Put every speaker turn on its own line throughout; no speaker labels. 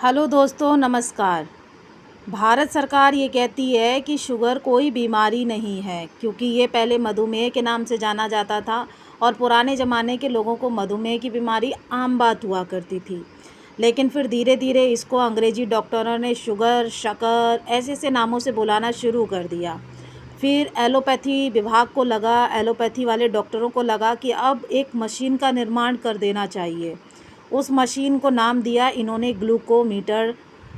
Hello दोस्तों, नमस्कार। भारत सरकार ये कहती है कि शुगर कोई बीमारी नहीं है, क्योंकि ये पहले मधुमेह के नाम से जाना जाता था और पुराने ज़माने के लोगों को मधुमेह की बीमारी आम बात हुआ करती थी। लेकिन फिर धीरे धीरे इसको अंग्रेजी डॉक्टरों ने शुगर, शक्कर ऐसे ऐसे नामों से बुलाना शुरू कर दिया। फिर एलोपैथी विभाग को लगा, एलोपैथी वाले डॉक्टरों को लगा कि अब एक मशीन का निर्माण कर देना चाहिए। उस मशीन को नाम दिया इन्होंने ग्लूकोमीटर।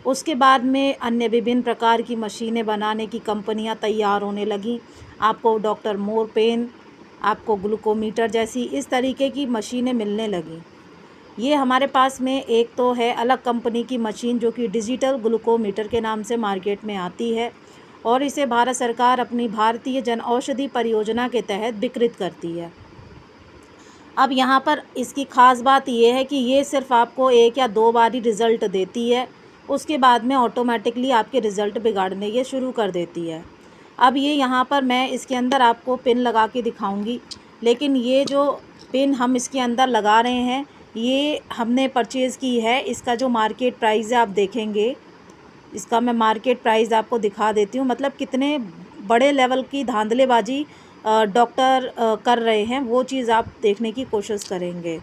उसके बाद में अन्य विभिन्न प्रकार की मशीनें बनाने की कंपनियां तैयार होने लगीं। आपको डॉक्टर मोरपेन, आपको ग्लूकोमीटर जैसी इस तरीके की मशीनें मिलने लगीं। ये हमारे पास में एक तो है अलग कंपनी की मशीन जो कि डिजिटल ग्लूकोमीटर के नाम से मार्केट में आती है, और इसे भारत सरकार अपनी भारतीय जन औषधि परियोजना के तहत विकृत करती है। अब यहाँ पर इसकी ख़ास बात यह है कि ये सिर्फ़ आपको 1 या 2 बार ही रिज़ल्ट देती है। उसके बाद में ऑटोमेटिकली आपके रिज़ल्ट बिगाड़ने ये शुरू कर देती है। अब ये यहाँ पर मैं इसके अंदर आपको पिन लगा के दिखाऊंगी, लेकिन ये जो पिन हम इसके अंदर लगा रहे हैं ये हमने परचेज़ की है। इसका जो मार्केट प्राइस है आप देखेंगे, इसका मैं मार्केट प्राइस आपको दिखा देती हूँ। मतलब कितने बड़े लेवल की धांधलेबाजी डॉक्टर कर रहे हैं, वो चीज़ आप देखने की कोशिश करेंगे।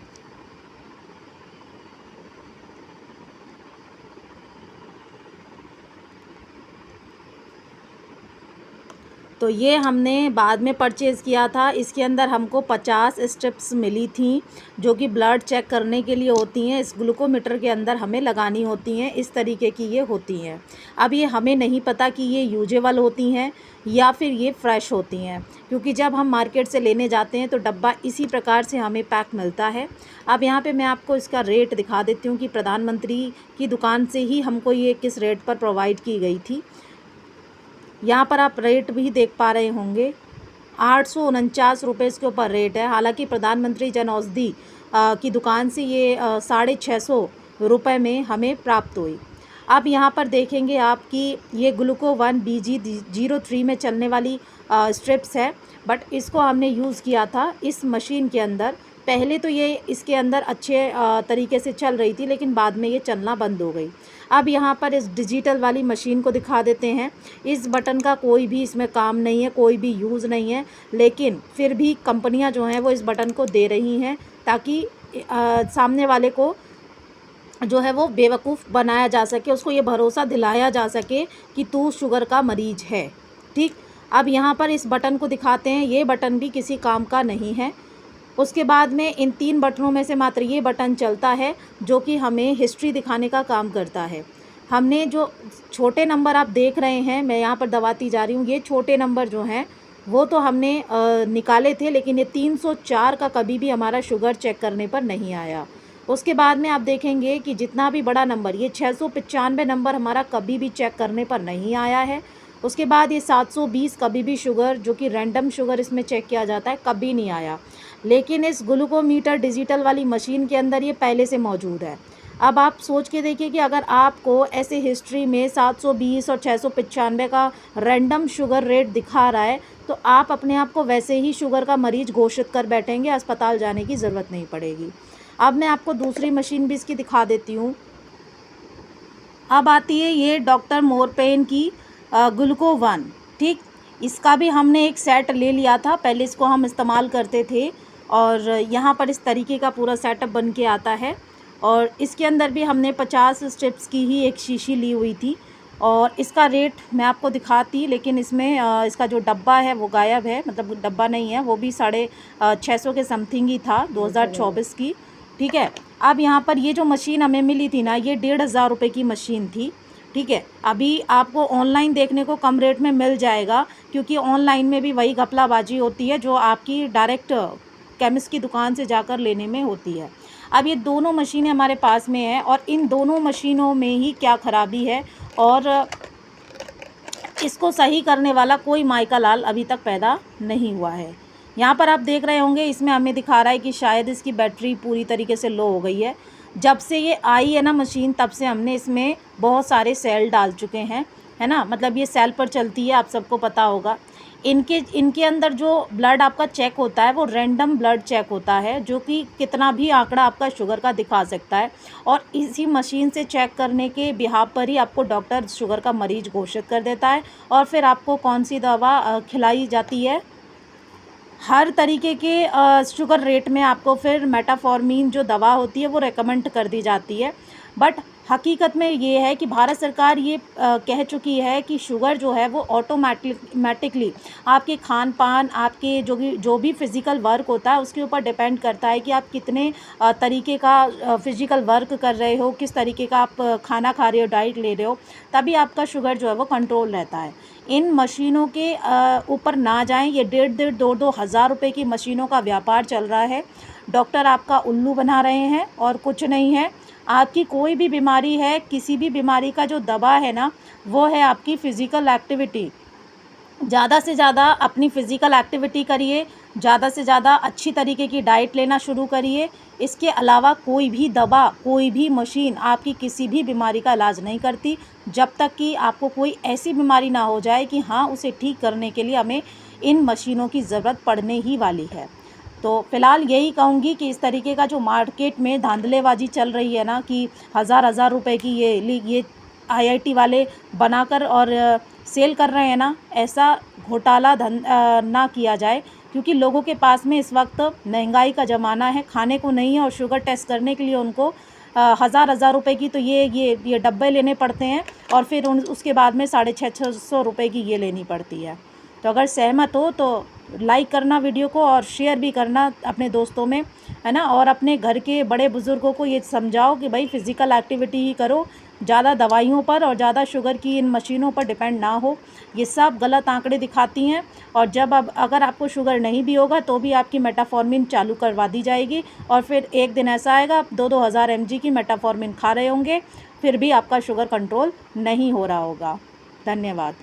तो ये हमने बाद में परचेज़ किया था। इसके अंदर हमको 50 स्ट्रिप्स मिली थी, जो कि ब्लड चेक करने के लिए होती हैं। इस ग्लूकोमीटर के अंदर हमें लगानी होती हैं, इस तरीके की ये होती हैं। अब ये हमें नहीं पता कि ये यूजेबल होती हैं या फिर ये फ्रेश होती हैं, क्योंकि जब हम मार्केट से लेने जाते हैं तो डब्बा इसी प्रकार से हमें पैक मिलता है। अब यहाँ पे मैं आपको इसका रेट दिखा देती हूँ कि प्रधानमंत्री की दुकान से ही हमको ये किस रेट पर प्रोवाइड की गई थी। यहाँ पर आप रेट भी देख पा रहे होंगे, 849 रुपये इसके ऊपर रेट है। हालांकि प्रधानमंत्री जन औषधि की दुकान से ये 650 में हमें प्राप्त हुई। अब यहाँ पर देखेंगे आप कि ये ग्लूको-1 BG03 में चलने वाली स्ट्रिप्स है, बट इसको हमने यूज़ किया था इस मशीन के अंदर। पहले तो ये इसके अंदर अच्छे तरीके से चल रही थी, लेकिन बाद में ये चलना बंद हो गई। अब यहाँ पर इस डिजिटल वाली मशीन को दिखा देते हैं। इस बटन का कोई भी इसमें काम नहीं है, कोई भी यूज़ नहीं है, लेकिन फिर भी कंपनियां जो हैं वो इस बटन को दे रही हैं ताकि सामने वाले को जो है वो बेवकूफ़ बनाया जा सके, उसको ये भरोसा दिलाया जा सके कि तू शुगर का मरीज है। ठीक, अब यहाँ पर इस बटन को दिखाते हैं। ये बटन भी किसी काम का नहीं है। उसके बाद में इन 3 बटनों में से मात्र ये बटन चलता है, जो कि हमें हिस्ट्री दिखाने का काम करता है। हमने जो छोटे नंबर आप देख रहे हैं, मैं यहाँ पर दबाती जा रही हूँ, ये छोटे नंबर जो हैं वो तो हमने निकाले थे, लेकिन ये 304 का कभी भी हमारा शुगर चेक करने पर नहीं आया। उसके बाद में आप देखेंगे कि जितना भी बड़ा नंबर, ये 695 नंबर हमारा कभी भी चेक करने पर नहीं आया है। उसके बाद ये 720 कभी भी शुगर, जो कि रैंडम शुगर इसमें चेक किया जाता है, कभी नहीं आया। लेकिन इस ग्लूकोमीटर डिजिटल वाली मशीन के अंदर ये पहले से मौजूद है। अब आप सोच के देखिए कि अगर आपको ऐसे हिस्ट्री में 720 और 695 का रैंडम शुगर रेट दिखा रहा है, तो आप अपने आप को वैसे ही शुगर का मरीज घोषित कर बैठेंगे, अस्पताल जाने की ज़रूरत नहीं पड़ेगी। अब मैं आपको दूसरी मशीन भी इसकी दिखा देती हूँ। अब आती है ये डॉक्टर मोरपेन की ग्लूको-1। ठीक, इसका भी हमने एक सेट ले लिया था, पहले इसको हम इस्तेमाल करते थे, और यहाँ पर इस तरीके का पूरा सेटअप बन के आता है। और इसके अंदर भी हमने 50 स्ट्रिप्स की ही एक शीशी ली हुई थी, और इसका रेट मैं आपको दिखाती, लेकिन इसमें इसका जो डब्बा है वो गायब है। मतलब डब्बा नहीं है, वो भी 650 के समथिंग ही था, 2024 की। ठीक है, अब यहाँ पर ये जो मशीन हमें मिली थी ना, ये 1,500 रुपये की मशीन थी। ठीक है, अभी आपको ऑनलाइन देखने को कम रेट में मिल जाएगा, क्योंकि ऑनलाइन में भी वही घपलाबाजी होती है जो आपकी डायरेक्ट केमिस्ट की दुकान से जाकर लेने में होती है। अब ये दोनों मशीनें हमारे पास में हैं, और इन दोनों मशीनों में ही क्या खराबी है, और इसको सही करने वाला कोई माइका लाल अभी तक पैदा नहीं हुआ है। यहाँ पर आप देख रहे होंगे, इसमें हमें दिखा रहा है कि शायद इसकी बैटरी पूरी तरीके से लो हो गई है। जब से ये आई है ना मशीन, तब से हमने इसमें बहुत सारे सेल डाल चुके हैं, है ना। मतलब ये सेल पर चलती है, आप सबको पता होगा। इनके अंदर जो ब्लड आपका चेक होता है वो रैंडम ब्लड चेक होता है, जो कि कितना भी आंकड़ा आपका शुगर का दिखा सकता है, और इसी मशीन से चेक करने के बिहाफ पर ही आपको डॉक्टर शुगर का मरीज घोषित कर देता है, और फिर आपको कौन सी दवा खिलाई जाती है। हर तरीके के शुगर रेट में आपको फिर मेटाफॉर्मिन जो दवा होती है वो रेकमेंड कर दी जाती है। बट हकीकत में ये है कि भारत सरकार ये कह चुकी है कि शुगर जो है वो ऑटोमेटिकली आपके खान पान, आपके जो भी फिज़िकल वर्क होता है उसके ऊपर डिपेंड करता है कि आप कितने तरीके का फिज़िकल वर्क कर रहे हो, किस तरीके का आप खाना खा रहे हो, डाइट ले रहे हो, तभी आपका शुगर जो है वो कंट्रोल रहता है। इन मशीनों के ऊपर ना जाएं। ये 1.5 2 हज़ार रुपये की मशीनों का व्यापार चल रहा है। डॉक्टर आपका उल्लू बना रहे हैं और कुछ नहीं है। आपकी कोई भी बीमारी है, किसी भी बीमारी का जो दवा है ना, वो है आपकी फ़िज़िकल एक्टिविटी। ज़्यादा से ज़्यादा अपनी फ़िज़िकल एक्टिविटी करिए, ज़्यादा से ज़्यादा अच्छी तरीके की डाइट लेना शुरू करिए। इसके अलावा कोई भी दवा, कोई भी मशीन आपकी किसी भी बीमारी का इलाज नहीं करती, जब तक कि आपको कोई ऐसी बीमारी ना हो जाए कि हाँ, उसे ठीक करने के लिए हमें इन मशीनों की ज़रूरत पड़ने ही वाली है। तो फ़िलहाल यही कहूँगी कि इस तरीके का जो मार्केट में धांधलेबाज़ी चल रही है ना, कि हज़ार रुपए की ये आईआईटी वाले बनाकर और सेल कर रहे हैं ना, ऐसा घोटाला ना किया जाए, क्योंकि लोगों के पास में इस वक्त महंगाई का ज़माना है, खाने को नहीं है, और शुगर टेस्ट करने के लिए उनको हज़ार रुपए की तो ये डब्बे लेने पड़ते हैं, और फिर उसके बाद में 650 रुपये की ये लेनी पड़ती है। तो अगर सहमत हो तो लाइक करना वीडियो को, और शेयर भी करना अपने दोस्तों में, है ना। और अपने घर के बड़े बुज़ुर्गों को ये समझाओ कि भाई फ़िज़िकल एक्टिविटी ही करो, ज़्यादा दवाइयों पर और ज़्यादा शुगर की इन मशीनों पर डिपेंड ना हो। ये सब गलत आंकड़े दिखाती हैं, और जब अगर आपको शुगर नहीं भी होगा तो भी आपकी मेटाफॉर्मिन चालू करवा दी जाएगी, और फिर एक दिन ऐसा आएगा आप 2 हज़ार mg की मेटाफॉर्मिन खा रहे होंगे, फिर भी आपका शुगर कंट्रोल नहीं हो रहा होगा। धन्यवाद।